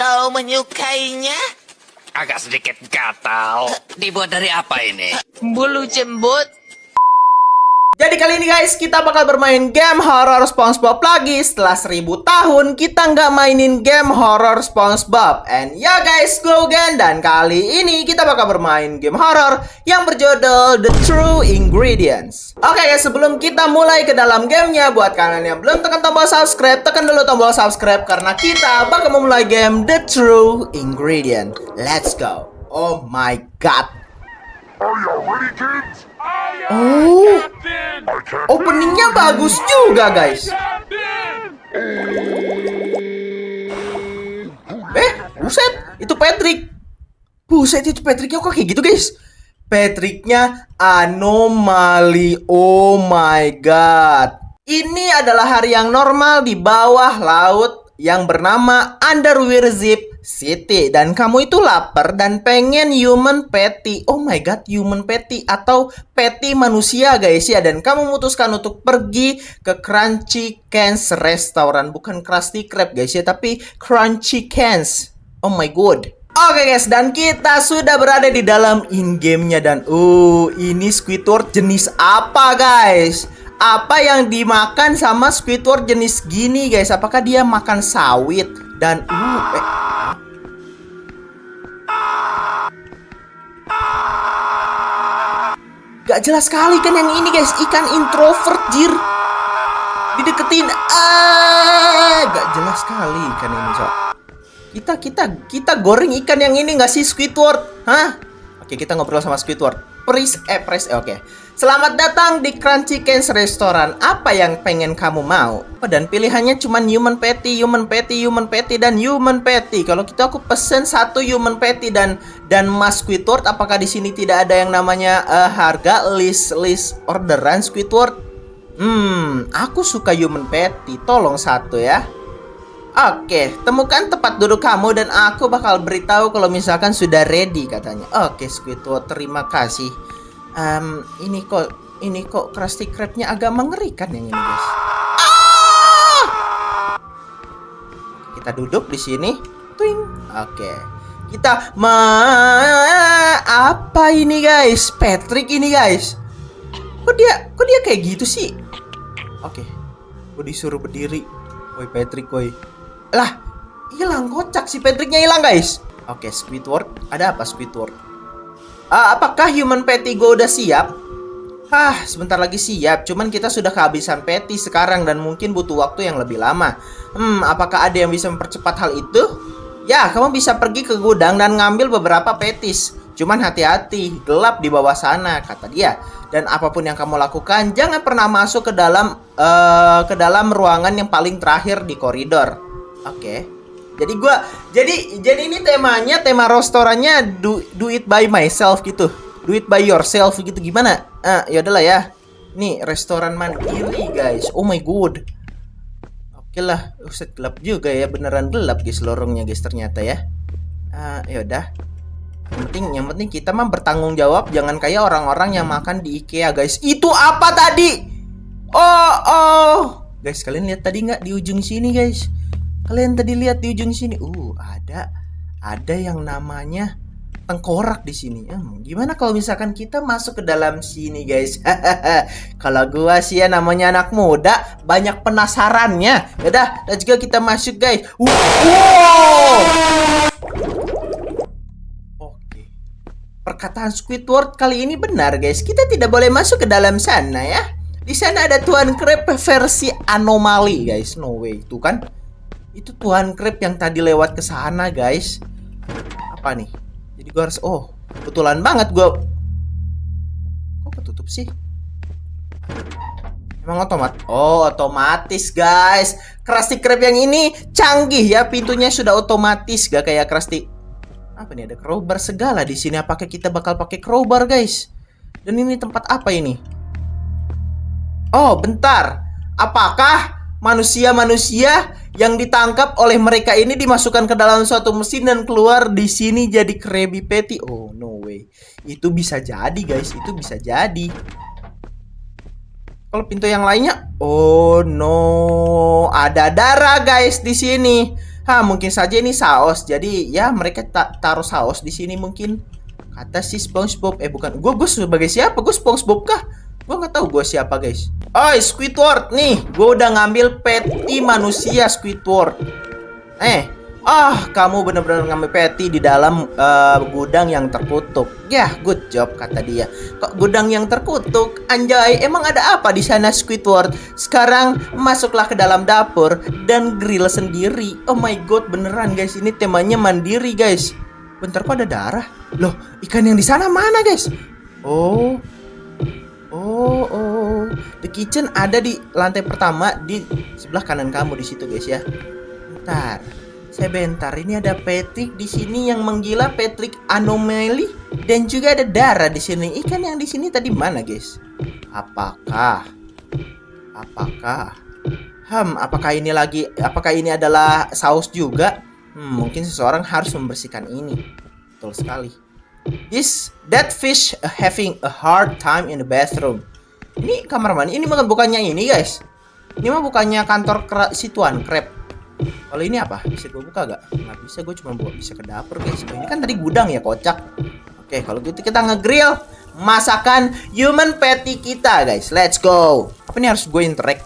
Kau menyukainya? Agak sedikit gatal. Dibuat dari apa ini? Bulu jembut. Jadi kali ini guys, kita bakal bermain game horror SpongeBob lagi. Setelah 1000 tahun kita nggak mainin game horror SpongeBob. And ya guys, go again. Dan kali ini kita bakal bermain game horror yang berjudul The True Ingredients. Oke guys, sebelum kita mulai ke dalam gamenya, buat kalian yang belum tekan tombol subscribe, tekan dulu tombol subscribe karena kita bakal memulai game The True Ingredient. Let's go. Oh my god. Are you ready, kids? Oh, openingnya bagus juga guys. Buset, itu Patrick. Buset, itu Patricknya kok kayak gitu guys. Patricknya anomali. Oh my god. Ini adalah hari yang normal di bawah laut yang bernama Underwear Zip City. Dan kamu itu lapar dan pengen human patty. Oh my god, human patty atau patty manusia guys ya. Dan kamu memutuskan untuk pergi ke Crunchy Cans Restaurant. Bukan Krusty Krab guys ya, tapi Crunchy Cans. Oh my god. Oke guys, dan kita sudah berada di dalam in-game-nya. Dan ini Squidward jenis apa guys? Apa yang dimakan sama Squidward jenis gini guys? Apakah dia makan sawit? Dan gak jelas sekali kan yang ini guys. Ikan introvert jir. Dideketin. Gak jelas sekali ikan ini so. Kita goreng ikan yang ini gak sih Squidward? Hah? Oke, kita ngobrol sama Squidward. Oke. Selamat datang di Crunchy Cans Restaurant. Apa yang pengen kamu mau? Dan pilihannya cuma human patty, dan human patty. Kalau gitu aku pesen satu human patty dan Mas Squidward. Apakah di sini tidak ada yang namanya harga list orderan Squidward? Aku suka human patty. Tolong satu ya. Oke, temukan tempat duduk kamu dan aku bakal beritahu kalau misalkan sudah ready katanya. Oke, Squidward, terima kasih. Ini kok Krusty Krab-nya agak mengerikan yang ini, guys. Kita duduk di sini. Twing. Oke. Kita apa ini, guys? Patrick ini, guys. Kok dia kayak gitu sih? Oke. Gue disuruh berdiri. Woi, Patrick, woi. Lah, hilang kocak si Patricknya hilang, guys. Oke, Squidward. Ada apa, Squidward? Apakah human patty gue udah siap? Sebentar lagi siap. Cuman kita sudah kehabisan patty sekarang dan mungkin butuh waktu yang lebih lama. Apakah ada yang bisa mempercepat hal itu? Ya, kamu bisa pergi ke gudang dan ngambil beberapa patties. Cuman hati-hati, gelap di bawah sana, kata dia. Dan apapun yang kamu lakukan, jangan pernah masuk ke dalam ruangan yang paling terakhir di koridor. Oke. Jadi ini tema restorannya do it by myself gitu. Do it by yourself gitu, gimana? Ya udahlah ya. Nih, restoran mandiri, guys. Oh my god. Oke lah, gelap juga ya, beneran gelap guys lorongnya guys ternyata ya. Ya udah. Yang penting kita mah bertanggung jawab, jangan kayak orang-orang yang makan di IKEA, guys. Itu apa tadi? Oh. Guys, kalian lihat tadi nggak di ujung sini, guys? Kalian tadi lihat di ujung sini, ada yang namanya tengkorak di sini. Gimana kalau misalkan kita masuk ke dalam sini, guys? Kalau gua sih ya namanya anak muda, banyak penasarannya. Yaudah, let's go kita masuk, guys. Oke. Perkataan Squidward kali ini benar, guys. Kita tidak boleh masuk ke dalam sana ya. Di sana ada Tuan Crab versi anomali, guys. No way, itu kan? Itu Tuan Crab yang tadi lewat ke sana, guys. Apa nih? Jadi gue harus kebetulan banget gue. Kok ketutup sih? Emang otomatis, guys. Krusty Krab yang ini canggih ya, pintunya sudah otomatis, gak kayak Krusty. Apa nih, ada crowbar segala di sini. Apakah kita bakal pakai crowbar, guys? Dan ini tempat apa ini? Oh, bentar. Apakah manusia-manusia yang ditangkap oleh mereka ini dimasukkan ke dalam suatu mesin dan keluar di sini jadi Krabby Patty? Oh, no way. Itu bisa jadi, guys. Itu bisa jadi. Kalau pintu yang lainnya, oh no, ada darah, guys, di sini. Mungkin saja ini saus. Jadi ya mereka taruh saus di sini mungkin. Kata si SpongeBob. Bukan. Gue sebagai siapa? Gue SpongeBob kah? Gue nggak tahu gue siapa guys. Squidward nih. Gue udah ngambil patty manusia Squidward. Kamu bener-bener ngambil patty di dalam gudang yang terkutuk. Ya, good job kata dia. Kok gudang yang terkutuk? Anjay, emang ada apa di sana Squidward? Sekarang masuklah ke dalam dapur dan grill sendiri. Oh my god, beneran guys, ini temanya mandiri guys. Bentar, kok ada darah? Loh, ikan yang di sana mana guys? Oh. The kitchen ada di lantai pertama di sebelah kanan kamu di situ guys ya. Sebentar, ini ada Patrick di sini yang menggila, Patrick Anomaly, dan juga ada darah di sini. Ikan yang di sini tadi mana, guys? Apakah ini adalah saus juga? Mungkin seseorang harus membersihkan ini. Betul sekali. That fish having a hard time in the bathroom. Ini kamar mandi. Ini bukannya ini, guys. Ini mah bukannya kantor si Tuan Crab. Kalau ini apa? Bisa gue buka gak? Nggak bisa, gue cuma bisa ke dapur guys. Ini kan tadi gudang ya, kocak. Oke, kalau gitu kita nge-grill masakan human patty kita guys. Let's go. Apa nih harus gue interact?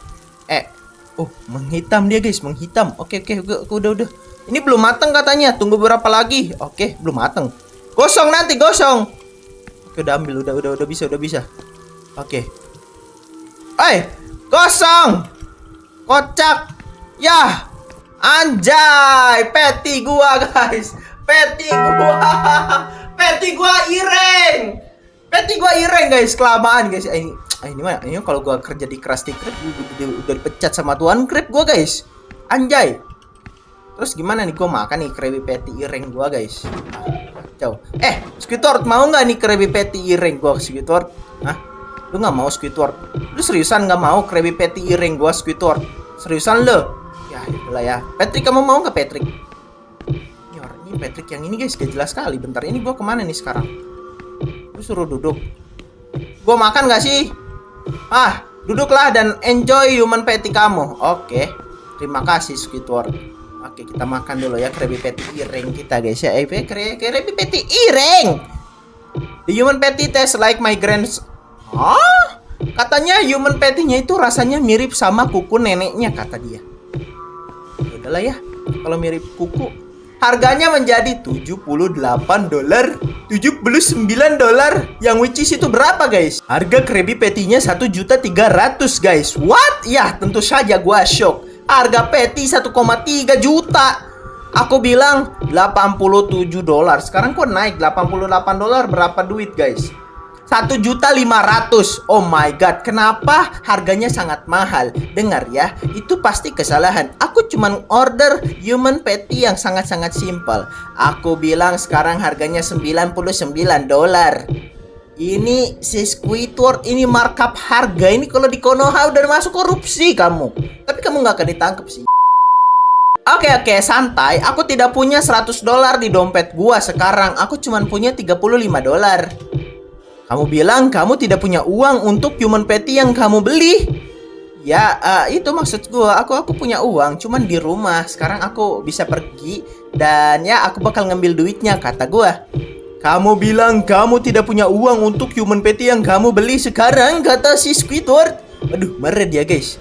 Menghitam dia guys, menghitam. Oke, udah. Ini belum mateng katanya. Tunggu berapa lagi? Oke, belum mateng. Gosong nanti, gosong. Oke, udah ambil, udah bisa. Oke. Gosong. Kocak. Yah. Anjay, patty gua guys. Patty gua ireng guys, kelamaan guys. Ini mah kalau gua kerja di Krusty Krab udah dipecat sama Tuan Krab gua guys. Anjay. Terus gimana nih gua makan nih Krabby Patty ireng gua guys? Kacau. Squidward mau nggak nih Krabby Patty ireng gua Squidward? Lu nggak mau Squidward? Lu seriusan nggak mau Krabby Patty ireng gua Squidward? Seriusan lu? Ya itulah ya. Patrick, kamu mau nggak Patrick? Ini Patrick yang ini guys, gak jelas sekali. Bentar, ini gua kemana nih sekarang? Lu suruh duduk. Gua makan gak sih? Duduklah dan enjoy human patty kamu. Oke, terima kasih Squidward. Oke, kita makan dulu ya Krabby Patty ireng kita guys ya. Krabby Patty ireng. The human patty tastes like my Katanya human patty-nya itu rasanya mirip sama kuku neneknya kata dia. Udahlah ya, kalau mirip kuku. Harganya menjadi $78, $79, yang which is itu berapa guys? Harga Krabby Patty-nya 1.300.000 guys. What? Ya, tentu saja gua shock. Harga patty 1,3 juta. Aku bilang $87. Sekarang kok naik $88? Berapa duit guys? 1.500.000. Oh my god, kenapa harganya sangat mahal? Dengar ya, itu pasti kesalahan. Aku cuman order human patty yang sangat-sangat simpel. Aku bilang sekarang harganya $99. Ini si Squidward ini markup harga. Ini kalau di Konoha udah masuk korupsi kamu. Tapi kamu nggak akan ditangkap sih. Oke, santai. Aku tidak punya $100 di dompet gua sekarang. Aku cuman punya $35. Kamu bilang kamu tidak punya uang untuk human patty yang kamu beli. Ya, itu maksud gue. Aku punya uang, cuman di rumah. Sekarang aku bisa pergi dan ya aku bakal ngambil duitnya, kata gue. Kamu bilang kamu tidak punya uang untuk human patty yang kamu beli sekarang, kata si Squidward. Aduh, marah dia guys.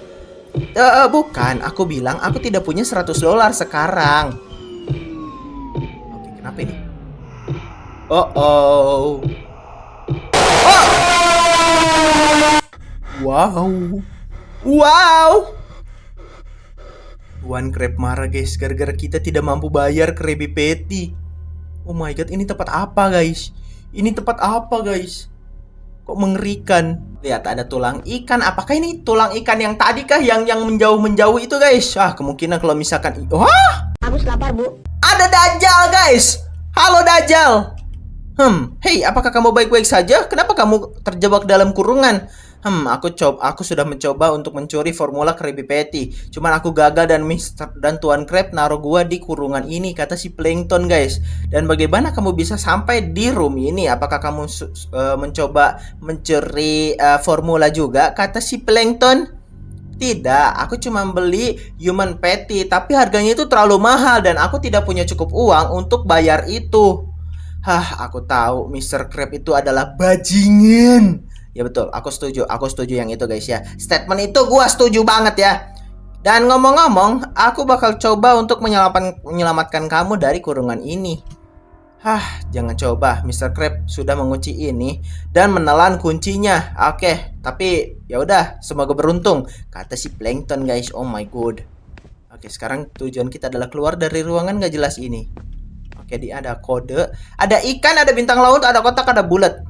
Bukan, aku bilang aku tidak punya $100 sekarang. Oke, kenapa ini? Wow. Tuan Crab marah guys, gara-gara kita tidak mampu bayar Krabby Patty. Oh my god, ini tempat apa guys? Kok mengerikan. Lihat ada tulang ikan. Apakah ini tulang ikan yang tadi kah? Yang menjauh itu guys. Kemungkinan kalau misalkan Agus lapar bu. Ada Dajjal guys. Halo Dajjal. Hey, apakah kamu baik-baik saja? Kenapa kamu terjebak dalam kurungan? Aku sudah mencoba untuk mencuri formula Krabby Patty. Cuman aku gagal dan Tuan Crab naruh gua di kurungan ini, kata si Plankton guys. Dan bagaimana kamu bisa sampai di room ini? Apakah kamu mencoba mencuri formula juga, kata si Plankton? Tidak, aku cuma beli human patty, tapi harganya itu terlalu mahal dan aku tidak punya cukup uang untuk bayar itu. Hah, aku tahu Mr. Crab itu adalah bajingan. Ya betul, aku setuju yang itu guys ya. Statement itu gua setuju banget ya. Dan ngomong-ngomong, aku bakal coba untuk menyelamatkan kamu dari kurungan ini. Hah, jangan coba. Mr. Crab sudah mengunci ini dan menelan kuncinya. Oke, tapi ya udah, semoga beruntung. Kata si Plankton, guys. Oh my god. Oke, sekarang tujuan kita adalah keluar dari ruangan gak jelas ini. Oke, ada kode. Ada ikan, ada bintang laut, ada kotak, ada bulat.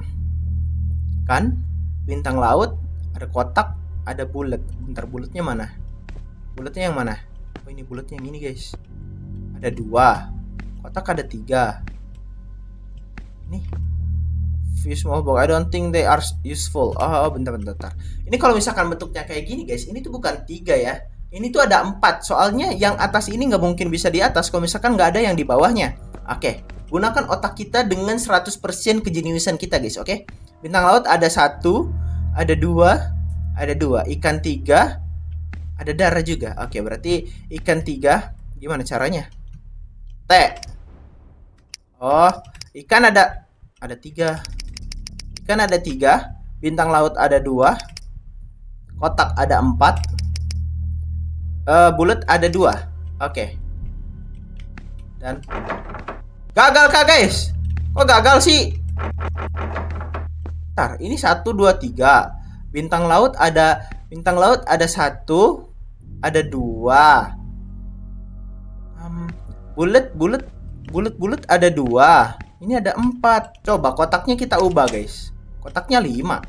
Kan? Bintang laut, ada kotak, ada bulat. Bentar, bulatnya mana? Bulatnya yang mana? Oh, ini bulatnya yang ini, guys. Ada 2. Kotak ada 3. Nih, fish small box. I don't think they are useful. Oh, bentar. Ini kalau misalkan bentuknya kayak gini, guys, ini tuh bukan 3 ya. Ini tuh ada 4. Soalnya yang atas ini nggak mungkin bisa di atas kalau misalkan nggak ada yang di bawahnya. Oke, gunakan otak kita dengan 100% kejeniusan kita, guys. Oke, bintang laut ada 1, ada 2, ikan 3, ada darah juga. Oke, berarti ikan 3. Gimana caranya? T. Oh, ikan ada 3. Ikan ada 3, bintang laut ada 2, kotak ada 4, bulat ada 2. Oke. Dan gagal kah, guys? Kok gagal sih? Ntar, ini 1 2 3. Bintang laut ada 1, ada 2. Bulat ada 2. Ini ada 4. Coba kotaknya kita ubah, guys. Kotaknya 5.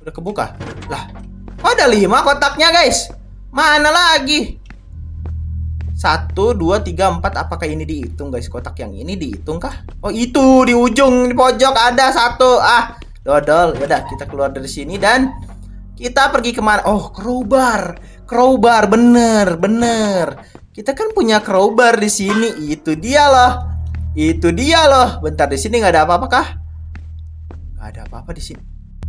Udah kebuka. Lah, kok ada 5 kotaknya, guys? Mana lagi? 1 2 3 4. Apakah ini dihitung, guys? Kotak yang ini dihitung kah? Oh, itu di ujung di pojok ada 1. Ah, dodol. Yaudah, kita keluar dari sini dan kita pergi kemana? Oh, crowbar. Bener. Kita kan punya crowbar di sini. Itu dia loh. Bentar, di sini nggak ada apa-apa kah? Nggak ada apa-apa di sini.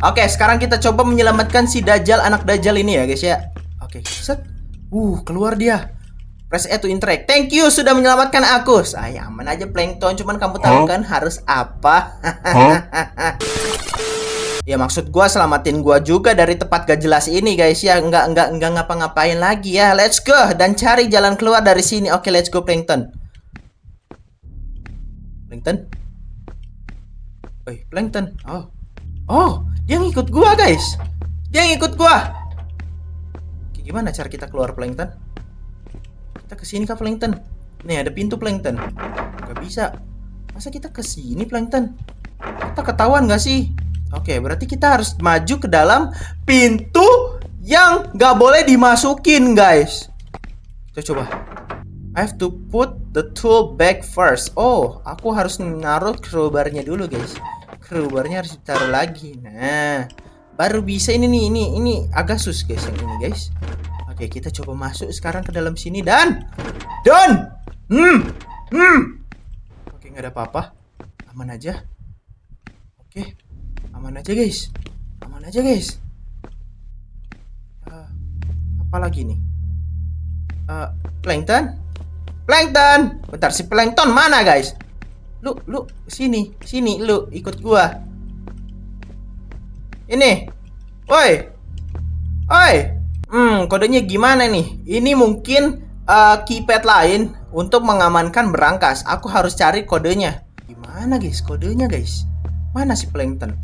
Oke, sekarang kita coba menyelamatkan si Dajjal, anak Dajjal ini ya, guys ya. Oke, set. Keluar dia. Press E to interact. Thank you sudah menyelamatkan aku. Saya aman aja, Plankton. Cuman kamu tahu kan harus apa? Ya maksud gua selamatin gua juga dari tempat gak jelas ini, guys ya. Enggak ngapa-ngapain lagi ya. Let's go dan cari jalan keluar dari sini. Oke, let's go, Plankton. Plankton. Oh, dia ngikut gua, guys. Oke, gimana cara kita keluar, Plankton? Kita kesini kah, Plankton? Nih, ada pintu, Plankton. Gak bisa. Masa kita kesini, Plankton? Kita ketahuan gak sih? Oke, berarti kita harus maju ke dalam pintu yang gak boleh dimasukin, guys. Kita coba. I have to put the tool back first. Oh, aku harus naruh crowbarnya dulu, guys. Crowbarnya harus ditaruh lagi. Nah, baru bisa ini nih. Ini agak sus, guys, yang ini, guys. Oke, kita coba masuk sekarang ke dalam sini dan Oke, nggak ada apa-apa. Aman aja. Oke, aman aja, guys. Apa lagi nih? Plankton. Bentar, si Plankton mana, guys? Lu sini lu ikut gua. Ini. Woi. Kodenya gimana nih? Ini mungkin keypad lain untuk mengamankan berangkas. Aku harus cari kodenya. Gimana, guys? Kodenya, guys. Mana si Plankton?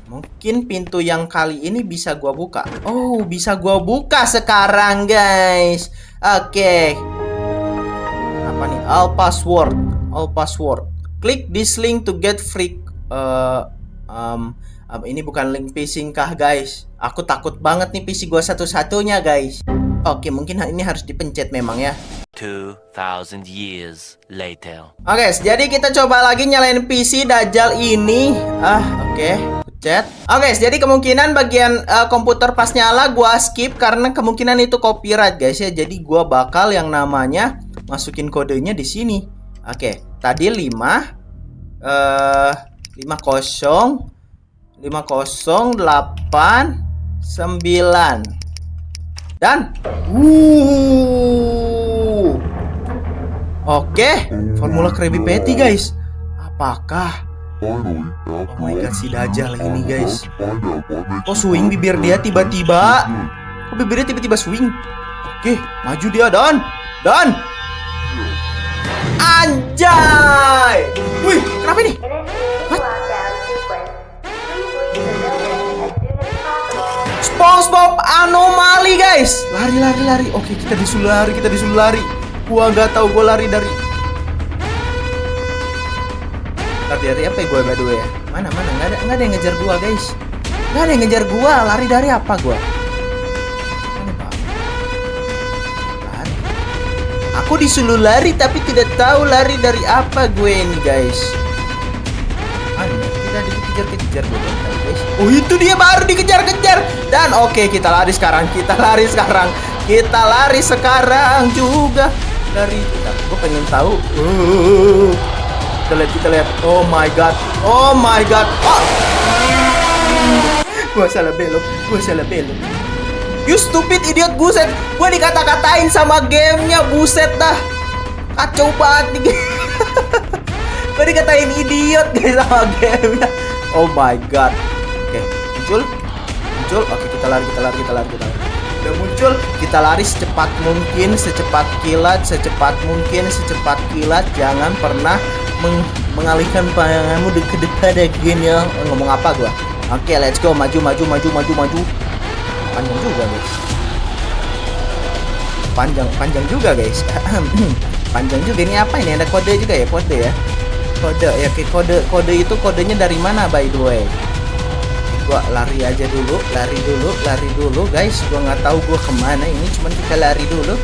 Mungkin pintu yang kali ini bisa gua buka. Oh, bisa gua buka sekarang, guys. Oke. Apa nih? All password. Klik this link to get free. Ini bukan link phishing kah, guys? Aku takut banget nih PC gua satu-satunya, guys. Oke, mungkin ini harus dipencet memang ya. 2000 years later. Oke, jadi kita coba lagi nyalain PC Dajjal ini. Oke, pencet. Oke, jadi kemungkinan bagian komputer pas nyala gua skip karena kemungkinan itu copyright, guys ya. Jadi gua bakal yang namanya masukin kodenya di sini. Oke, tadi 50 8 9. Dan oke, formula Krabby Patty guys. Apakah Finally, oh after my all god, si these Dajjal years, ini I'm guys. about to find out what makes Kok you swing happy. bibir dia tiba-tiba? Kok bibirnya tiba-tiba swing? Oke, maju dia dan anjay. Wih, kenapa ini? What? SpongeBob anomali guys. Lari. Oke, kita disuruh lari. Gua nggak tahu gua lari dari apa ya gua by the way ya? Mana nggak ada yang ngejar gua guys. Nggak ada yang ngejar gua. Lari dari apa gua? Aneh banget. Lari. Aku disuruh lari tapi tidak tahu lari dari apa gue ini guys. Aneh, tidak dikejar-kejar gue guys. Oh itu dia baru dikejar-kejar. Dan oke, kita lari sekarang juga. Lari kita. Gue pengen tahu. Kita lihat. Oh my god. Oh. Gua salah belok. You stupid idiot, buset. Gua dikata-katain sama gamenya, buset dah. Kacau banget nih. Gua dikatain idiot guys sama gamenya. Oh my god. Oke, muncul. Oke, kita lari. Udah muncul, kita lari secepat mungkin, secepat kilat. Jangan pernah mengalihkan pandanganmu ke depan again ya. Ngomong apa gua? Oke, let's go. Maju. Panjang juga guys. Panjang juga guys. Panjang juga. Ini apa ini? Ada kode juga ya? Kode ya. Kode itu kodenya dari mana by the way? Gua lari dulu guys. Gua nggak tahu gua kemana ini. Cuman kita lari dulu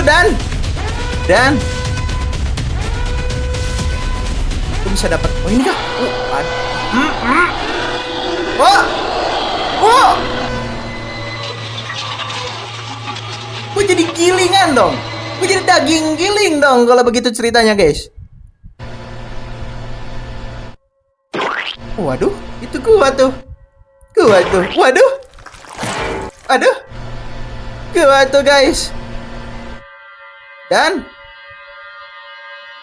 dan aku bisa dapat. Oh ini kah? Gue jadi gilingan dong. Gue jadi daging giling dong kalau begitu ceritanya guys. Waduh, itu gua tuh. Waduh. Gua tuh guys. Dan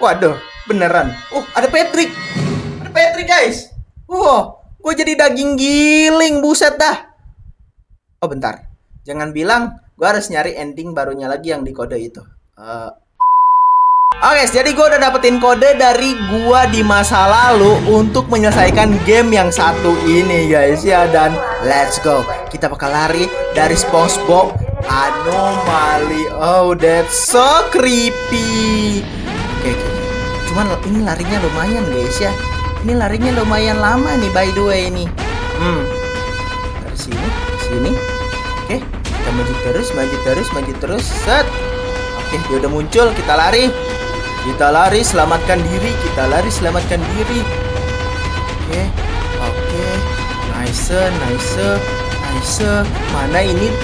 waduh, beneran. Ada Patrick guys. Gue jadi daging giling, buset dah. Oh bentar, jangan bilang gue harus nyari ending barunya lagi yang di kode itu. Oke, jadi gue udah dapetin kode dari gua di masa lalu untuk menyelesaikan game yang satu ini guys ya. Dan let's go, kita bakal lari dari SpongeBob Anomali. Oh, that's so creepy. Oke. Cuman ini larinya lumayan guys ya. Ini larinya lumayan lama nih by the way ini. Dari sini. Oke, kita maju terus. Set. Oke, dia udah muncul, kita lari, selamatkan diri. Oke, nice.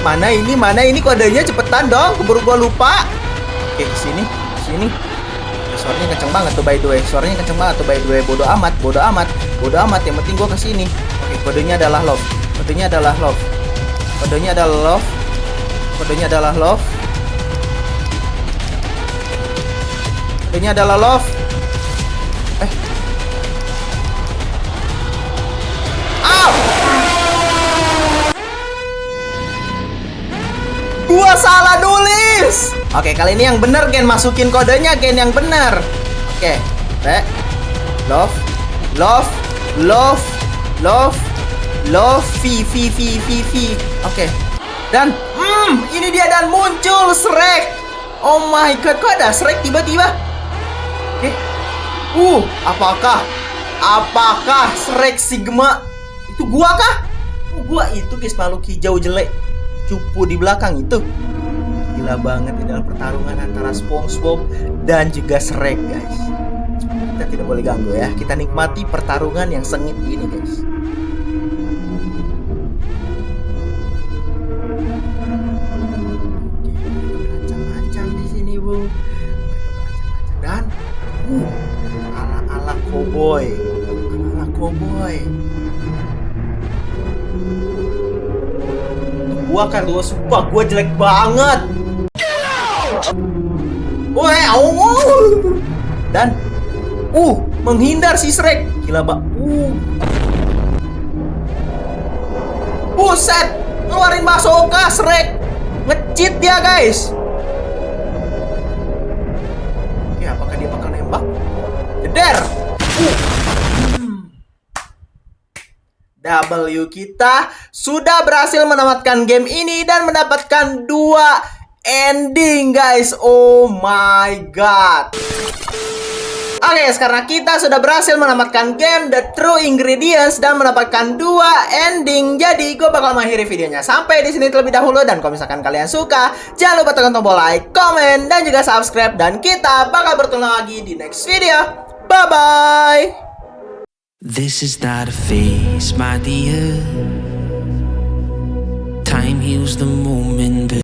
Mana ini kodenya, cepetan dong, keburu gua lupa. Oke, sini. Suaranya kenceng banget tuh by the way. Bodo amat. Yang penting gua kesini. Oke, kodenya adalah love. Gua salah nulis. Oke, kali ini yang bener Gen, masukin kodenya Gen yang bener. Oke, love, V. Oke. Dan ini dia dan muncul Shrek. Oh my god, kok ada Shrek tiba-tiba? Oke. Apakah Shrek Sigma itu gua kah? Gua itu guys, makhluk hijau jelek cupu di belakang itu. Gila banget di dalam pertarungan antara SpongeBob dan juga Shrek guys. Kita tidak boleh ganggu ya. Kita nikmati pertarungan yang sengit ini guys. Berancang-ancang di sini bu. Dan ala-ala cowboy. K2, sumpah gue jelek banget. Dan menghindar si Shrek. Gila, Mbak. Buset, ngeluarin Masoka Shrek. Nge-cheat dia, guys. Oke, apakah dia bakal nembak? Jeder. W, kita sudah berhasil menamatkan game ini dan mendapatkan 2 ending, guys. Oh my god. Oke, sekarang kita sudah berhasil menamatkan game The True Ingredients dan mendapatkan 2 ending. Jadi, gue bakal mengakhiri videonya sampai di sini terlebih dahulu. Dan kalau misalkan kalian suka, jangan lupa tekan tombol like, komen, dan juga subscribe. Dan kita bakal bertemu lagi di next video. Bye-bye. This is not a phase, my dear. Time heals the moment.